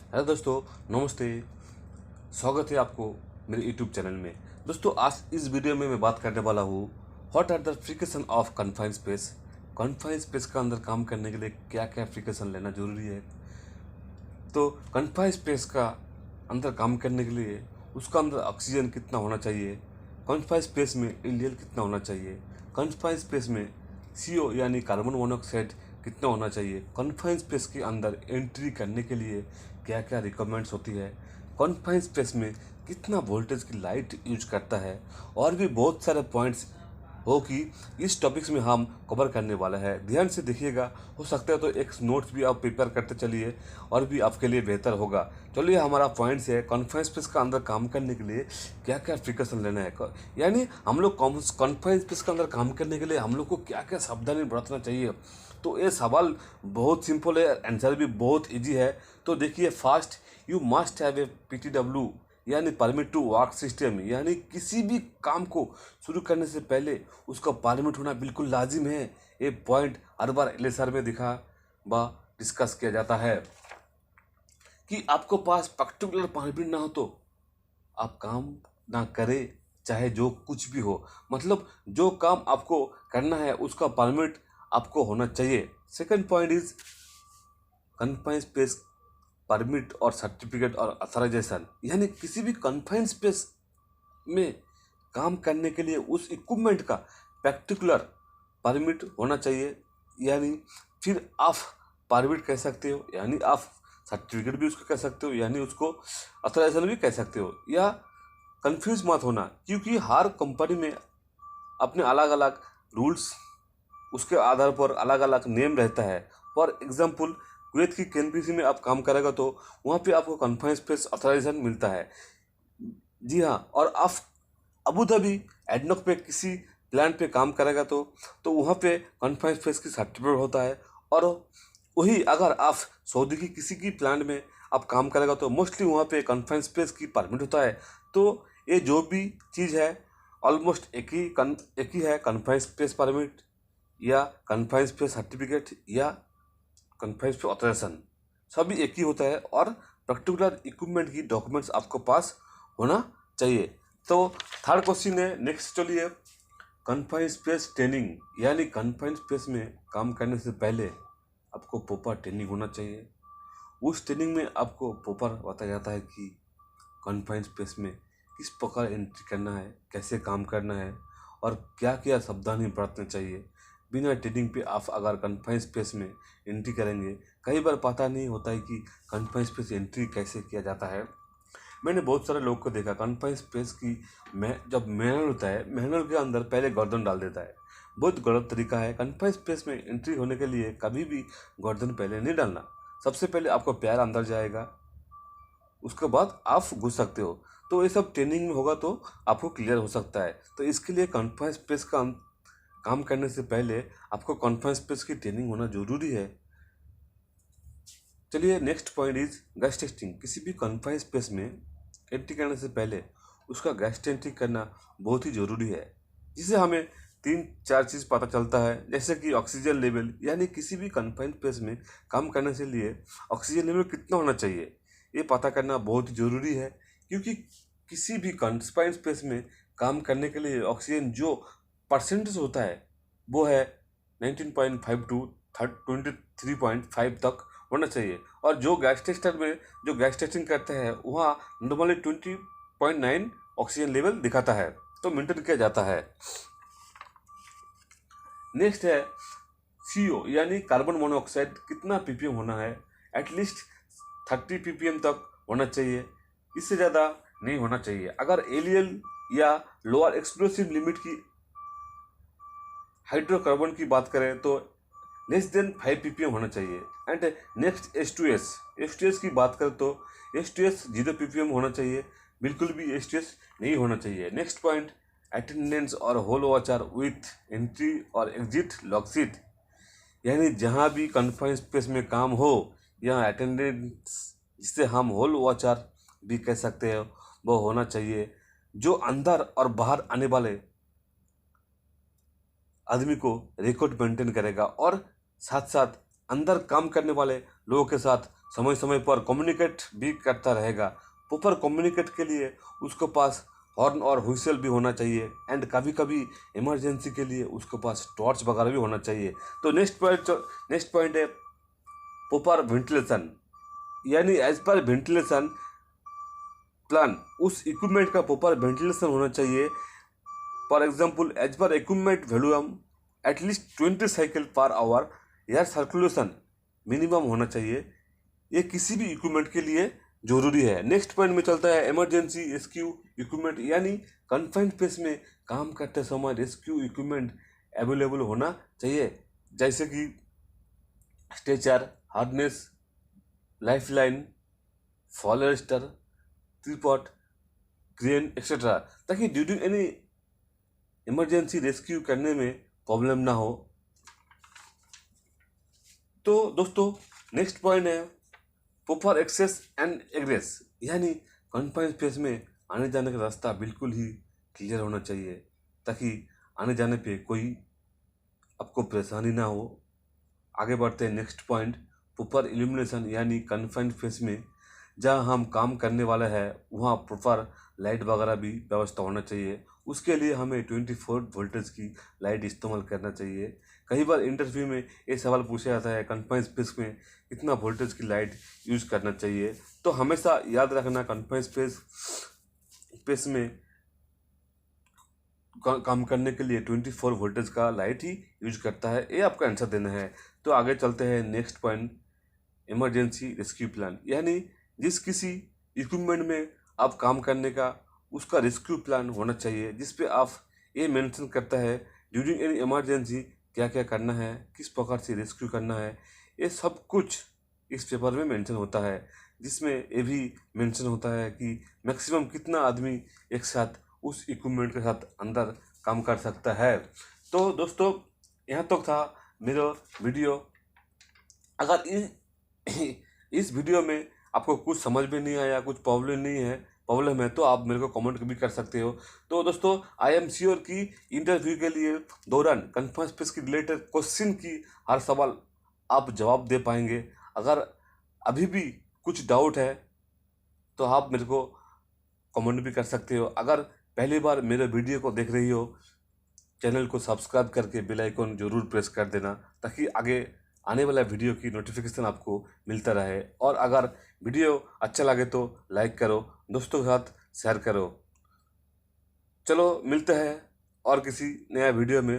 Hello दोस्तों, नमस्ते। स्वागत है आपको मेरे यूट्यूब चैनल में। दोस्तों, आज इस वीडियो में मैं बात करने वाला हूँ what are the application of confined space. Confined space का अंदर काम करने के लिए क्या क्या एप्लीकेशन लेना जरूरी है। तो कन्फाइंड स्पेस का अंदर काम करने के लिए उसका अंदर ऑक्सीजन कितना होना चाहिए, कन्फाइंड स्पेस में एलियल कितना होना चाहिए, कन्फाइंड स्पेस में CO यानी कार्बन मोनोऑक्साइड कितना होना चाहिए, कन्फाइंड स्पेस के अंदर एंट्री करने के लिए क्या क्या रिक्वायरमेंट्स होती है, कन्फाइंड स्पेस में कितना वोल्टेज की लाइट यूज करता है, और भी बहुत सारे पॉइंट्स हो कि इस टॉपिक्स में हम कवर करने वाला है। ध्यान से देखिएगा, हो सकता है तो एक नोट्स भी आप प्रिपेयर करते चलिए और भी आपके लिए बेहतर होगा। चलिए, हमारा पॉइंट्स है कॉन्फ्रेंस स्पेस का अंदर काम करने के लिए क्या क्या प्रिकॉशन लेना है, यानी हम लोग कॉन्फ्रेंस स्पेस का अंदर काम करने के लिए हम लोग को क्या क्या सावधानी बरतना चाहिए। तो ये सवाल बहुत सिंपल है, आंसर भी बहुत ईजी है। तो देखिए, fast you must have a PTW यानी परमिट टू वर्क सिस्टम, यानी किसी भी काम को शुरू करने से पहले उसका परमिट होना बिल्कुल लाजिम है। ये पॉइंट हर बार LSR में दिखा व डिस्कस किया जाता है कि आपको पास पर्टिकुलर परमिट ना हो तो आप काम ना करें, चाहे जो कुछ भी हो। मतलब जो काम आपको करना है उसका परमिट आपको होना चाहिए। Second point is confined space permit और सर्टिफिकेट और अथॉराइजेशन, यानी किसी भी कन्फाइंड स्पेस में काम करने के लिए उस इक्विपमेंट का पर्टिकुलर परमिट होना चाहिए। यानी फिर आप परमिट कह सकते हो, यानी आप सर्टिफिकेट भी उसको कह सकते हो, यानी उसको अथॉराइजेशन भी कह सकते हो। या कंफ्यूज मत होना, क्योंकि हर कंपनी में अपने अलग अलग रूल्स, उसके आधार पर अलग अलग नेम रहता है। फॉर एग्जाम्पल, कुवैत की KNPC में आप काम करेगा तो वहाँ पे आपको कन्फाइंड स्पेस अथॉराइजेशन मिलता है। जी हाँ, और आप अबू धाबी एडनॉक पे किसी प्लांट पे काम करेगा तो वहाँ पे कन्फाइंड स्पेस की सर्टिफिकेट होता है। और वही अगर आप सऊदी की किसी की प्लांट में आप काम करेगा तो मोस्टली वहाँ पे कन्फाइंड स्पेस की परमिट होता है। तो ये जो भी चीज़ है ऑलमोस्ट एक ही है, कन्फाइंड स्पेस परमिट या कन्फाइंड स्पेस सर्टिफिकेट या कन्फाइंड स्पेस ऑथराइजेशन, सभी एक ही होता है। और पर्टिकुलर इक्विपमेंट की डॉक्यूमेंट्स आपको पास होना चाहिए। तो थर्ड क्वेश्चन है, नेक्स्ट चलिए, कन्फाइंड स्पेस ट्रेनिंग, यानी कन्फाइंड स्पेस में काम करने से पहले आपको प्रॉपर ट्रेनिंग होना चाहिए। उस ट्रेनिंग में आपको प्रॉपर बताया जाता है कि कन्फाइंड स्पेस में किस प्रकार एंट्री करना है, कैसे काम करना है और क्या क्या सावधानी बरतनी चाहिए। बिना ट्रेनिंग पे आप अगर कन्फाइंड स्पेस में एंट्री करेंगे, कई बार पता नहीं होता है कि कन्फाइंड स्पेस एंट्री कैसे किया जाता है। मैंने बहुत सारे लोग को देखा, कन्फाइंड स्पेस की जब मैनुअल होता है, मैनुअल के अंदर पहले गर्दन डाल देता है। बहुत गलत तरीका है। कन्फाइंड स्पेस में एंट्री होने के लिए कभी भी गर्दन पहले नहीं डालना। सबसे पहले आपको पैर अंदर जाएगा, उसके बाद आप घुस सकते हो। तो ये सब ट्रेनिंग में होगा तो आपको क्लियर हो सकता है। तो इसके लिए कन्फाइंड स्पेस का काम करने से पहले आपको कन्फाइंड स्पेस की ट्रेनिंग होना जरूरी है। चलिए, next point is gas testing. किसी भी कन्फाइंड स्पेस में एंट्री करने से पहले उसका गैस टेस्टिंग करना बहुत ही ज़रूरी है, जिससे हमें 3-4 चीज़ पता चलता है। जैसे कि ऑक्सीजन लेवल, यानी किसी भी कन्फाइंड स्पेस में काम करने से लिए ऑक्सीजन लेवल कितना होना चाहिए, ये पता करना बहुत ही ज़रूरी है। क्योंकि किसी भी कन्फाइंड स्पेस में काम करने के लिए ऑक्सीजन जो परसेंटेज होता है वो है 19.5 टू 23.5 तक होना चाहिए। और जो गैस टेस्टर में जो गैस टेस्टिंग करते हैं वहाँ नॉर्मली 20.9 ऑक्सीजन लेवल दिखाता है, तो मेंटेन किया जाता है। नेक्स्ट है CO यानी कार्बन मोनोऑक्साइड, कितना ppm होना है। एटलीस्ट 30 ppm तक होना चाहिए, इससे ज़्यादा नहीं होना चाहिए। अगर एलियल या लोअर एक्सप्लोसिव लिमिट की हाइड्रोकार्बन की बात करें तो लेस देन 5 ppm होना चाहिए। एंड नेक्स्ट H2S की बात करें तो H2S 0 ppm होना चाहिए, बिल्कुल भी H2S नहीं होना चाहिए। नेक्स्ट पॉइंट, अटेंडेंस और होल वॉचर विथ एंट्री और एग्जिट लॉकशीट, यानी जहाँ भी कन्फाइंड स्पेस में काम हो यहाँ अटेंडेंस, जिसे हम होल वॉचर भी कह सकते हैं, वो होना चाहिए, जो अंदर और बाहर आने वाले आदमी को रिकॉर्ड मेंटेन करेगा और साथ साथ अंदर काम करने वाले लोगों के साथ समय समय पर कम्युनिकेट भी करता रहेगा। प्रॉपर कम्युनिकेट के लिए उसके पास हॉर्न और हुइसल भी होना चाहिए, एंड कभी कभी इमरजेंसी के लिए उसके पास टॉर्च वगैरह भी होना चाहिए। तो नेक्स्ट पॉइंट है प्रॉपर वेंटिलेशन, यानी एज पर वेंटिलेशन प्लान उस इक्विपमेंट का प्रॉपर वेंटिलेशन होना चाहिए। For example, as per equipment volume at least 20 cycle per hour air circulation minimum होना चाहिए। ये किसी भी इक्विपमेंट के लिए जरूरी है। नेक्स्ट पॉइंट में चलता है इमरजेंसी रेस्क्यू इक्विपमेंट, यानी कन्फाइंड स्पेस में काम करते समय रेस्क्यू इक्विपमेंट अवेलेबल होना चाहिए, जैसे कि stretcher, harness, lifeline, fall arrester, tripod, crane etcetera, ताकि ड्यूरिंग एनी इमरजेंसी रेस्क्यू करने में प्रॉब्लम ना हो। तो दोस्तों नेक्स्ट पॉइंट है प्रॉपर एक्सेस एंड एग्रेस, यानी कन्फाइंड स्पेस में आने जाने का रास्ता बिल्कुल ही क्लियर होना चाहिए, ताकि आने जाने पे कोई आपको परेशानी ना हो। आगे बढ़ते हैं नेक्स्ट पॉइंट प्रॉपर इल्यूमिनेशन, यानी कन्फाइंड स्पेस में जहाँ हम काम करने वाला है वहाँ प्रॉपर लाइट वगैरह भी व्यवस्था होना चाहिए। उसके लिए हमें 24 वोल्टेज की लाइट इस्तेमाल करना चाहिए। कई बार इंटरव्यू में ये सवाल पूछा जाता है कन्फाइंड स्पेस में कितना वोल्टेज की लाइट यूज़ करना चाहिए। तो हमेशा याद रखना कन्फाइंड स्पेस में काम करने के लिए 24 वोल्टेज का लाइट ही यूज करता है। ये आपका आंसर देना है। तो आगे चलते हैं next point emergency rescue plan, यानी जिस किसी इक्विपमेंट में आप काम करने का उसका रेस्क्यू प्लान होना चाहिए, जिस पे आप ये मेंशन करता है ड्यूरिंग एनी इमरजेंसी क्या क्या करना है, किस प्रकार से रेस्क्यू करना है। ये सब कुछ इस पेपर में मेंशन होता है, जिसमें ये भी मेंशन होता है कि मैक्सिमम कितना आदमी एक साथ उस इक्विपमेंट के साथ अंदर काम कर सकता है। तो दोस्तों यहाँ तक था मेरा वीडियो। अगर इस वीडियो में आपको कुछ समझ में नहीं आया, कुछ प्रॉब्लम है तो आप मेरे को कमेंट भी कर सकते हो। तो दोस्तों आई एम श्योर कि इंटरव्यू के लिए दौरान कन्फर्म स्पेस की रिलेटेड क्वेश्चन की हर सवाल आप जवाब दे पाएंगे। अगर अभी भी कुछ डाउट है तो आप मेरे को कमेंट भी कर सकते हो। अगर पहली बार मेरे वीडियो को देख रही हो, चैनल को सब्सक्राइब करके बेल आइकन जरूर प्रेस कर देना, ताकि आगे आने वाला वीडियो की नोटिफिकेशन आपको मिलता रहे। और अगर वीडियो अच्छा लगे तो लाइक करो, दोस्तों के साथ शेयर करो। चलो मिलते हैं और किसी नया वीडियो में।